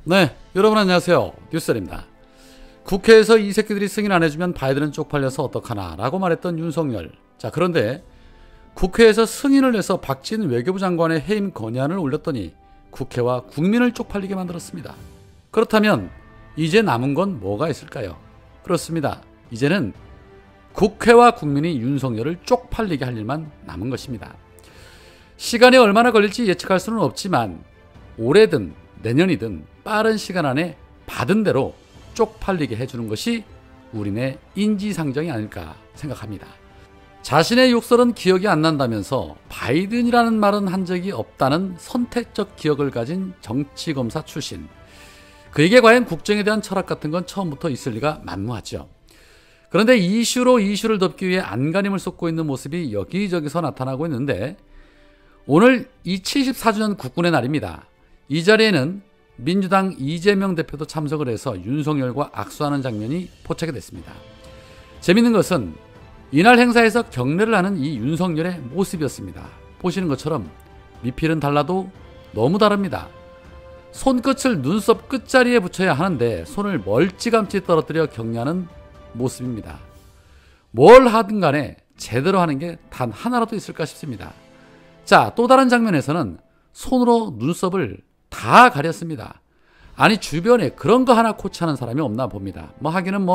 네, 여러분 안녕하세요. 뉴스입니다. 국회에서 이 새끼들이 승인 안 해주면 바이든은 쪽팔려서 어떡하나 라고 말했던 윤석열. 자, 그런데 국회에서 승인을 해서 박진 외교부 장관의 해임 건의안을 올렸더니 국회와 국민을 쪽팔리게 만들었습니다. 그렇다면 이제 남은 건 뭐가 있을까요? 그렇습니다. 이제는 국회와 국민이 윤석열을 쪽팔리게 할 일만 남은 것입니다. 시간이 얼마나 걸릴지 예측할 수는 없지만 올해든 내년이든 빠른 시간 안에 받은 대로 쪽팔리게 해주는 것이 우리네 인지상정이 아닐까 생각합니다. 자신의 욕설은 기억이 안 난다면서 바이든이라는 말은 한 적이 없다는 선택적 기억을 가진 정치검사 출신. 그에게 과연 국정에 대한 철학 같은 건 처음부터 있을 리가 만무하죠. 그런데 이슈로 이슈를 덮기 위해 안간힘을 쏟고 있는 모습이 여기저기서 나타나고 있는데 오늘 이 74주년 국군의 날입니다. 이 자리에는 민주당 이재명 대표도 참석을 해서 윤석열과 악수하는 장면이 포착이 됐습니다. 재밌는 것은 이날 행사에서 경례를 하는 이 윤석열의 모습이었습니다. 보시는 것처럼 미필은 달라도 너무 다릅니다. 손끝을 눈썹 끝자리에 붙여야 하는데 손을 멀찌감치 떨어뜨려 경례하는 모습입니다. 뭘 하든 간에 제대로 하는 게 단 하나라도 있을까 싶습니다. 자, 또 다른 장면에서는 손으로 눈썹을 다 가렸습니다. 아니 주변에 그런 거 하나 코치하는 사람이 없나 봅니다. 하기는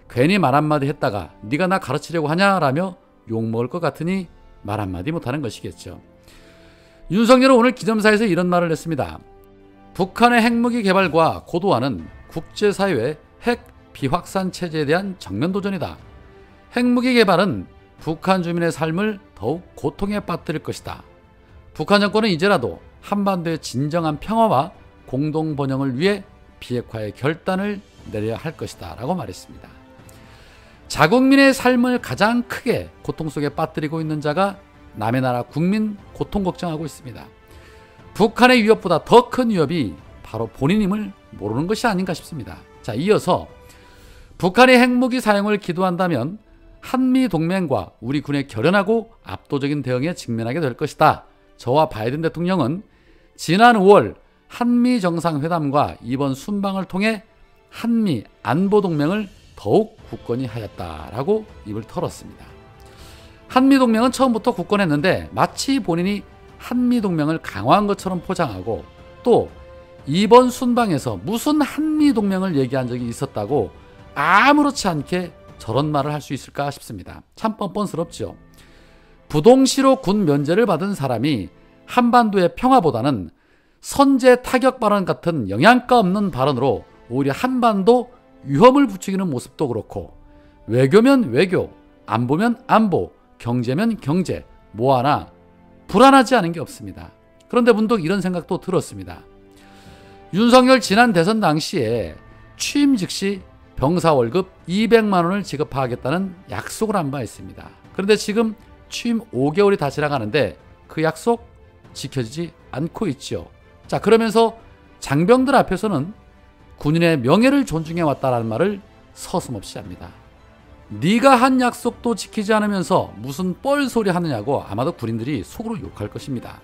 괜히 말 한마디 했다가 네가 나 가르치려고 하냐라며 욕먹을 것 같으니 말 한마디 못하는 것이겠죠. 윤석열은 오늘 기념사에서 이런 말을 했습니다. 북한의 핵무기 개발과 고도화는 국제사회의 핵 비확산 체제에 대한 정면 도전이다. 핵무기 개발은 북한 주민의 삶을 더욱 고통에 빠뜨릴 것이다. 북한 정권은 이제라도 한반도의 진정한 평화와 공동 번영을 위해 비핵화의 결단을 내려야 할 것이다 라고 말했습니다. 자국민의 삶을 가장 크게 고통 속에 빠뜨리고 있는 자가 남의 나라 국민 고통 걱정하고 있습니다. 북한의 위협보다 더 큰 위협이 바로 본인임을 모르는 것이 아닌가 싶습니다. 자, 이어서 북한의 핵무기 사용을 기도한다면 한미동맹과 우리 군의 결연하고 압도적인 대응에 직면하게 될 것이다. 저와 바이든 대통령은 지난 5월 한미 정상회담과 이번 순방을 통해 한미 안보동맹을 더욱 굳건히 하였다라고 입을 털었습니다. 한미동맹은 처음부터 굳건했는데 마치 본인이 한미동맹을 강화한 것처럼 포장하고 또 이번 순방에서 무슨 한미동맹을 얘기한 적이 있었다고 아무렇지 않게 저런 말을 할 수 있을까 싶습니다. 참 뻔뻔스럽죠. 부동시로 군 면제를 받은 사람이 한반도의 평화보다는 선제 타격 발언 같은 영양가 없는 발언으로 오히려 한반도 위험을 부추기는 모습도 그렇고 외교면 외교, 안보면 안보, 경제면 경제 뭐 하나 불안하지 않은 게 없습니다. 그런데 문득 이런 생각도 들었습니다. 윤석열 지난 대선 당시에 취임 즉시 병사 월급 200만 원을 지급하겠다는 약속을 한 바 있습니다. 그런데 지금 취임 5개월이 다 지나가는데 그 약속 지켜지지 않고 있죠. 자, 그러면서 장병들 앞에서는 군인의 명예를 존중해 왔다라는 말을 서슴없이 합니다. 네가 한 약속도 지키지 않으면서 무슨 뻘소리 하느냐고 아마도 군인들이 속으로 욕할 것입니다.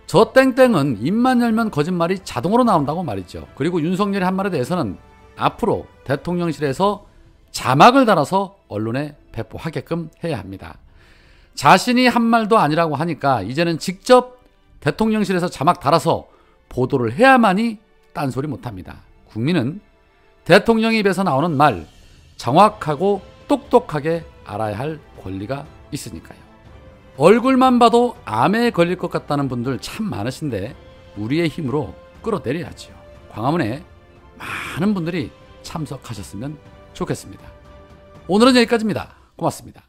저 땡땡은 입만 열면 거짓말이 자동으로 나온다고 말이죠. 그리고 윤석열이 한 말에 대해서는 앞으로 대통령실에서 자막을 달아서 언론에 배포하게끔 해야 합니다. 자신이 한 말도 아니라고 하니까 이제는 직접 대통령실에서 자막 달아서 보도를 해야만이 딴소리 못합니다. 국민은 대통령 입에서 나오는 말 정확하고 똑똑하게 알아야 할 권리가 있으니까요. 얼굴만 봐도 암에 걸릴 것 같다는 분들 참 많으신데 우리의 힘으로 끌어내려야지요. 광화문에 많은 분들이 참석하셨으면 좋겠습니다. 오늘은 여기까지입니다. 고맙습니다.